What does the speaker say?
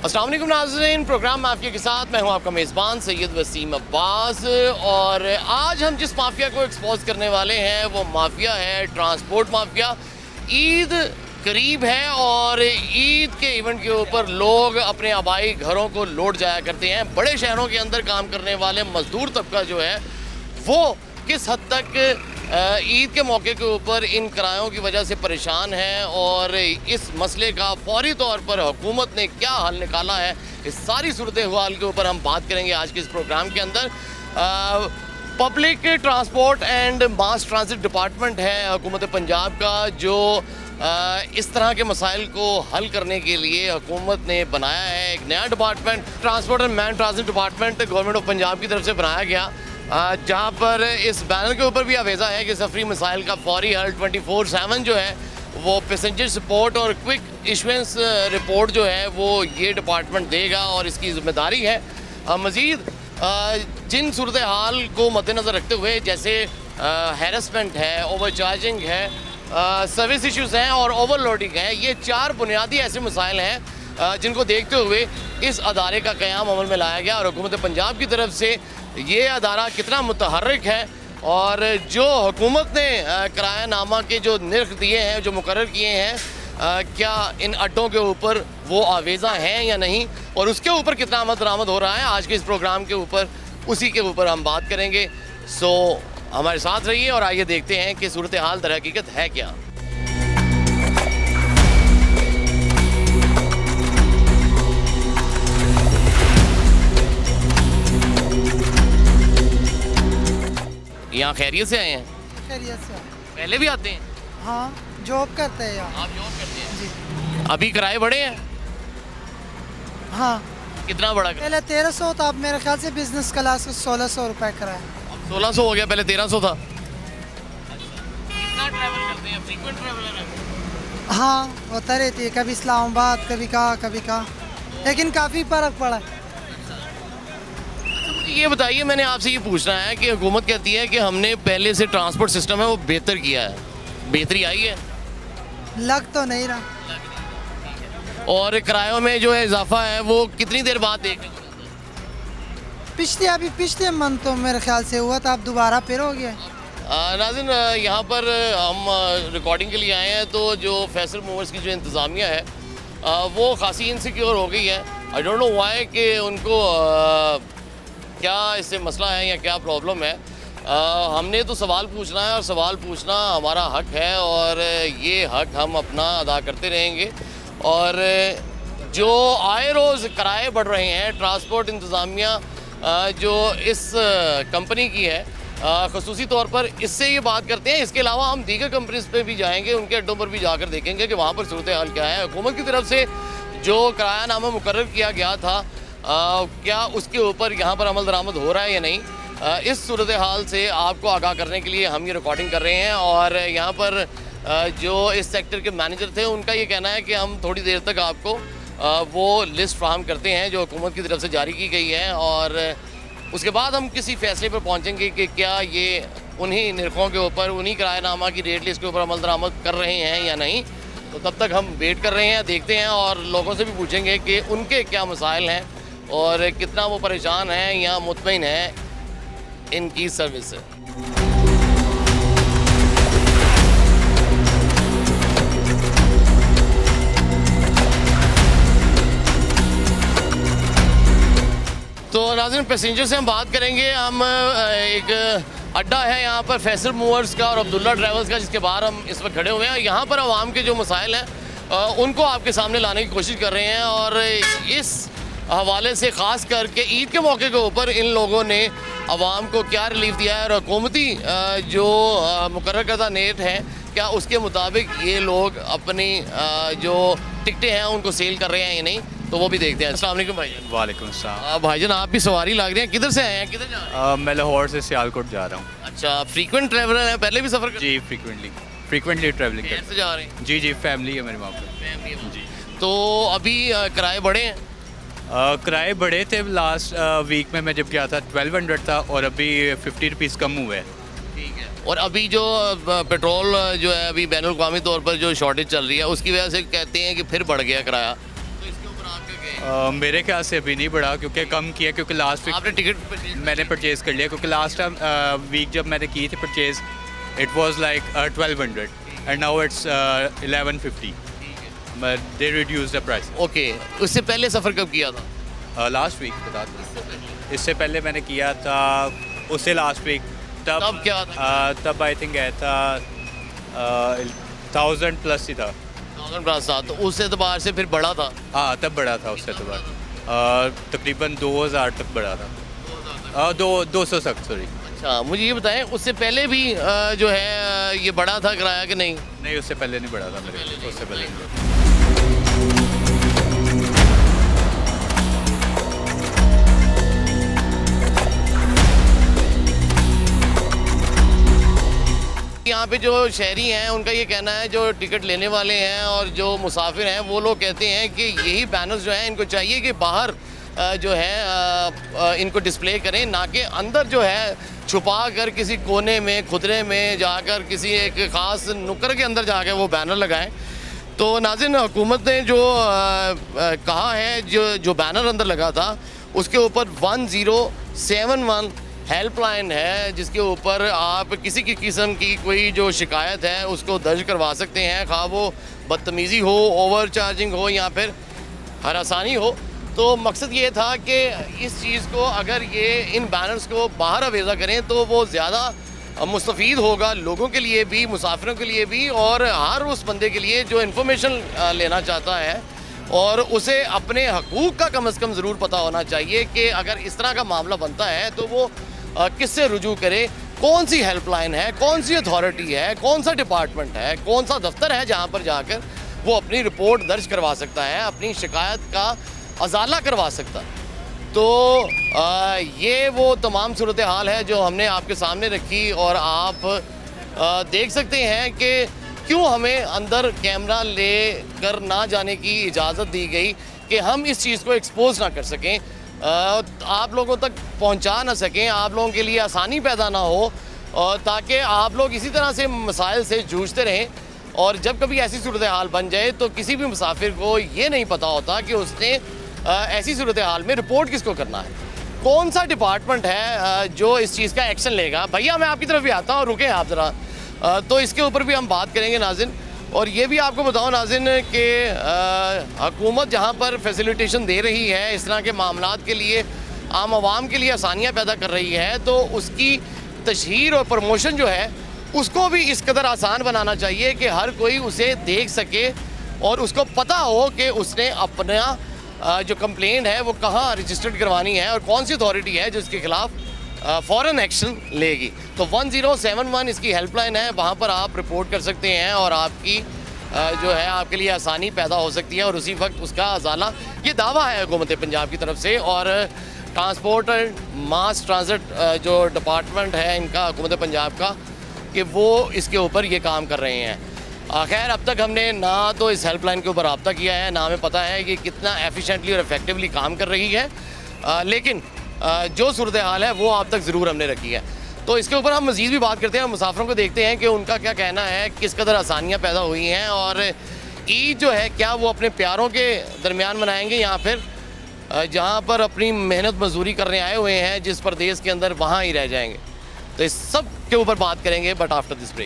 अस्सलाम वालेकुम नाज़रीन, प्रोग्राम माफिया के साथ मैं हूं आपका मेज़बान सैयद वसीम अब्बास। और आज हम जिस माफिया को एक्सपोज करने वाले हैं वो माफिया है ट्रांसपोर्ट माफिया। ईद करीब है और ईद के इवेंट के ऊपर लोग अपने आबाई घरों को लौट जाया करते हैं। बड़े शहरों के अंदर काम करने वाले मजदूर तबका जो है वो किस हद तक ईद के मौके के ऊपर इन किरायों की वजह से परेशान है और इस मसले का फौरी तौर पर हुकूमत ने क्या हल निकाला है, इस सारी सूरत हाल के ऊपर हम बात करेंगे आज के इस प्रोग्राम के अंदर। Public transport and mass transit department है हुकूमत पंजाब का, जो इस तरह के मसाइल को हल करने के लिए हुकूमत ने बनाया है एक नया department, transport and man transit department government of Punjab की तरफ से बनाया गया, जहाँ पर इस बैनर के ऊपर भी आवेज़ा है कि सफरी मसाइल का फौरी हल 24/7 जो है वो पैसेंजर सपोर्ट और क्विक इशुएंस रिपोर्ट जो है वो ये डिपार्टमेंट देगा और इसकी ज़िम्मेदारी है। मज़ीद जिन सूरत हाल को मद्देनज़र रखते हुए जैसे हैरेसमेंट है, ओवर चार्जिंग है, सर्विस इश्यूज़ हैं और ओवरलोडिंग है, ये चार बुनियादी ऐसे मसाइल हैं जिनको देखते हुए इस अदारे का क़याम अमल में लाया गया। और हुकूमत पंजाब की तरफ से ये अदारा कितना मुतहर्रिक है और जो हुकूमत ने किरायानामा के जो निर्ख दिए हैं, जो मुकर्रर किए हैं, क्या इन अड्डों के ऊपर वो आवेज़ा हैं या नहीं और उसके ऊपर कितना आमद दरामद हो रहा है, आज के इस प्रोग्राम के ऊपर उसी के ऊपर हम बात करेंगे। सो हमारे साथ रहिए और आइए देखते हैं कि सूरत हाल दर हकीकत है क्या। यहाँ खैरियत से आए हैं? खैरियत से। पहले भी आते हैं? हाँ, जॉब करते हैं यहाँ। आप जॉब करते हैं जी। अभी किराए बढ़े हैं? हाँ, कितना बढ़ा? पहले 1300 था, अब मेरे ख्याल से बिजनेस क्लास का 1600 रुपये कराया। 1600 हो गया, पहले 1300 था। कितना ट्रैवल करते हैं? फ्रीक्वेंट ट्रैवलर हैं? हाँ, होता रहती है, कभी इस्लामाबाद, कभी कहाँ, लेकिन काफ़ी फ़र्क पड़ा है। ये बताइए, मैंने आपसे ये पूछना है कि हुकूमत कहती है कि हमने पहले से ट्रांसपोर्ट सिस्टम है वो बेहतर किया है, बेहतरी आई है? लग तो नहीं रहा। और किरायों में जो है इजाफा है वो कितनी देर बाद देखने को मिलता है? पिछले मंथ तो मेरे ख्याल से हुआ था, अब दोबारा फिर हो गया। नाज़रीन, यहाँ पर हम रिकॉर्डिंग के लिए आए हैं तो जो फैसल मूवर्स की जो इंतज़ामिया है वो खासी इनसिक्योर हो गई है। आई डोंट नो व्हाई कि उनको क्या इससे मसला है या क्या प्रॉब्लम है। हमने तो सवाल पूछना है और सवाल पूछना हमारा हक है और ये हक हम अपना अदा करते रहेंगे। और जो आए रोज़ किराए बढ़ रहे हैं, ट्रांसपोर्ट इंतज़ामिया जो इस कंपनी की है ख़ुसूसी तौर पर इससे ये बात करते हैं। इसके अलावा हम दीगर कंपनीज़ पे भी जाएंगे, उनके अड्डों पर भी जाकर देखेंगे कि वहाँ पर सूरत हाल क्या है। हुकूमत की तरफ से जो किरायानामा मुकर्रर किया गया था क्या उसके ऊपर यहाँ पर अमल दरामद हो रहा है या नहीं, इस सूरत हाल से आपको आगाह करने के लिए हम ये रिकॉर्डिंग कर रहे हैं। और यहाँ पर जो इस सेक्टर के मैनेजर थे उनका ये कहना है कि हम थोड़ी देर तक आपको वो लिस्ट फ्राहम करते हैं जो हुकूमत की तरफ से जारी की गई है और उसके बाद हम किसी फैसले पर पहुँचेंगे कि क्या ये उन्हीं निर्खों के ऊपर, उन्हीं किरायानामा की रेट लिस्ट के ऊपर अमल दरामद कर रहे हैं या नहीं। तो तब तक हम वेट कर रहे हैं, देखते हैं और लोगों से भी पूछेंगे कि उनके क्या मसाइल हैं और कितना वो परेशान हैं या मुतमईन हैं इनकी सर्विस से। तो नाज़रीन, पैसेंजर से हम बात करेंगे। हम एक अड्डा है यहाँ पर फैसल मूवर्स का और अब्दुल्ला ट्रैवल्स का, जिसके बाहर हम इस वक्त खड़े हुए हैं। यहाँ पर आवाम के जो मसाइल हैं उनको आपके सामने लाने की कोशिश कर रहे हैं और इस हवाले से ख़ास करके ईद के मौके के ऊपर इन लोगों ने आवाम को क्या रिलीफ दिया है और हुकूमती जो मुकर्रर करदा रेट है क्या उसके मुताबिक ये लोग अपनी जो टिकटें हैं उनको सेल कर रहे हैं या नहीं, तो वो भी देखते हैं। अस्सलाम वालेकुम भाईजान। वालेकुम अस्सलाम। भाईजान, आप भी सवारी लग रही हैं, किधर से आए हैं, किधर जा रहे हैं? मैं लाहौर से सियालकोट जा रहा हूँ। अच्छा, फ्रीक्वेंट ट्रैवलर हैं, पहले भी सफ़र कर? जी, फ्रीक्वेंटली ट्रैवलिंग से जा रहे हैं? जी, फैमिली है मेरे वहाँ पर। फैमिली जी। तो अभी किराए बढ़े हैं? किराए बढ़े थे, लास्ट वीक में मैं जब गया था 1200 था और अभी 50 रुपीज़ कम हुए हैं। ठीक है। और अभी जो पेट्रोल जो है अभी बैनुल-अक़वामी तौर पर जो शॉर्टेज चल रही है उसकी वजह से कहते हैं कि फिर बढ़ गया किराया, तो इसके ऊपर आपका क्या मेरे ख्याल से अभी नहीं बढ़ा, क्योंकि कम किया, क्योंकि लास्ट आपने वीक टिकट मैंने परचेज़ कर लिया, क्योंकि लास्ट टाइम वीक जब मैंने की थी purchase it was like 1200 and now it's 1150, but they reduce the price. Okay, उससे पहले सफ़र कब किया था? लास्ट वीक बता दो, इससे पहले मैंने किया था उससे लास्ट वीक, तब क्या था? तब आई थिंक गया था 1000 प्लस ही था। 1000 प्लस था, तो उस एतबार से फिर बढ़ा था। हाँ तब बढ़ा था उससे एतबार, तकरीबन 2000 तक बढ़ा था, 200 तक, सॉरी। अच्छा, मुझे ये बताएं, उससे पहले भी जो है ये बढ़ा था किराया कि नहीं? नहीं, उससे पहले नहीं बढ़ा था मेरे, उससे पहले नहीं बढ़ा। यहाँ पे जो शहरी हैं उनका ये कहना है, जो टिकट लेने वाले हैं और जो मुसाफिर हैं, वो लोग कहते हैं कि यही बैनर्स जो हैं इनको चाहिए कि बाहर जो है इनको डिस्प्ले करें, ना कि अंदर जो है छुपा कर किसी कोने में खुदरे में जाकर किसी एक ख़ास नुक्कड़ के अंदर जाकर वो बैनर लगाएं। तो नाज़रीन, हुकूमत ने जो कहा है, जो बैनर अंदर लगा था उसके ऊपर 1071 हेल्पलाइन है, जिसके ऊपर आप किसी की किस्म की कोई जो शिकायत है उसको दर्ज करवा सकते हैं, खा वो बदतमीज़ी हो, ओवर चार्जिंग हो या फिर हरासानी हो। तो मकसद ये था कि इस चीज़ को अगर ये इन बैनर्स को बाहर अवेज़ा करें तो वो ज़्यादा मुस्तफ़ीद होगा लोगों के लिए भी, मुसाफिरों के लिए भी, और हर उस बंदे के लिए जो इन्फॉर्मेशन लेना चाहता है और उसे अपने हकूक़ का कम से कम ज़रूर पता होना चाहिए कि अगर इस तरह का मामला बनता है तो वो किससे रुजू करे, कौन सी हेल्पलाइन है, कौन सी अथॉरिटी है, कौन सा डिपार्टमेंट है, कौन सा दफ्तर है जहाँ पर जाकर वो अपनी रिपोर्ट दर्ज करवा सकता है, अपनी शिकायत का अजाला करवा सकता है। तो ये वो तमाम सूरत हाल है जो हमने आपके सामने रखी, और आप देख सकते हैं कि क्यों हमें अंदर कैमरा ले कर ना जाने की इजाज़त दी गई कि हम इस चीज़ को एक्सपोज ना कर सकें, आप लोगों तक पहुंचा ना सकें, आप लोगों के लिए आसानी पैदा ना हो, ताकि आप लोग इसी तरह से मसाइल से जूझते रहें। और जब कभी ऐसी सूरत हाल बन जाए तो किसी भी मुसाफिर को ये नहीं पता होता कि उसने ऐसी सूरत हाल में रिपोर्ट किसको करना है, कौन सा डिपार्टमेंट है जो इस चीज़ का एक्शन लेगा। भैया मैं आपकी तरफ भी आता हूँ, रुकें आप ज़रा, तो इसके ऊपर भी हम बात करेंगे नाज़रीन। और ये भी आपको बताओ नाज़रीन कि हुकूमत जहाँ पर फैसिलिटेशन दे रही है इस तरह के मामलात के लिए, आम आवाम के लिए आसानियाँ पैदा कर रही है, तो उसकी तशहीर और प्रमोशन जो है उसको भी इस कदर आसान बनाना चाहिए कि हर कोई उसे देख सके और उसको पता हो कि उसने अपना जो कंप्लेंट है वो कहाँ रजिस्टर्ड करवानी है और कौन सी अथॉरिटी है जो इसके ख़िलाफ़ फ़ौरन एक्शन लेगी। तो 1071 इसकी हेल्पलाइन है, वहाँ पर आप रिपोर्ट कर सकते हैं और आपकी जो है आपके लिए आसानी पैदा हो सकती है और उसी वक्त उसका अजाला, ये दावा है हुकूमत पंजाब की तरफ से। और ट्रांसपोर्ट एंड मास ट्रांजिट जो डिपार्टमेंट है इनका, हुकूमत पंजाब का, कि वो इसके ऊपर ये काम कर रहे हैं। खैर अब तक हमने ना तो इस हेल्पलाइन के ऊपर रब्ता किया है, ना हमें पता है कि कितना एफिशिएंटली और इफेक्टिवली काम कर रही है, लेकिन जो सूरत हाल है वो आप तक ज़रूर हमने रखी है। तो इसके ऊपर हम मज़ीद भी बात करते हैं, मुसाफिरों को देखते हैं कि उनका क्या कहना है, किस कदर आसानियाँ पैदा हुई हैं, और ईद जो है क्या वो अपने प्यारों के दरमियान मनाएंगे या फिर जहाँ पर अपनी मेहनत मजदूरी करने आए हुए हैं जिस प्रदेश के अंदर, वहाँ ही रह जाएंगे। तो इस सब के ऊपर बात करेंगे, बट आफ्टर दिस ब्रेक।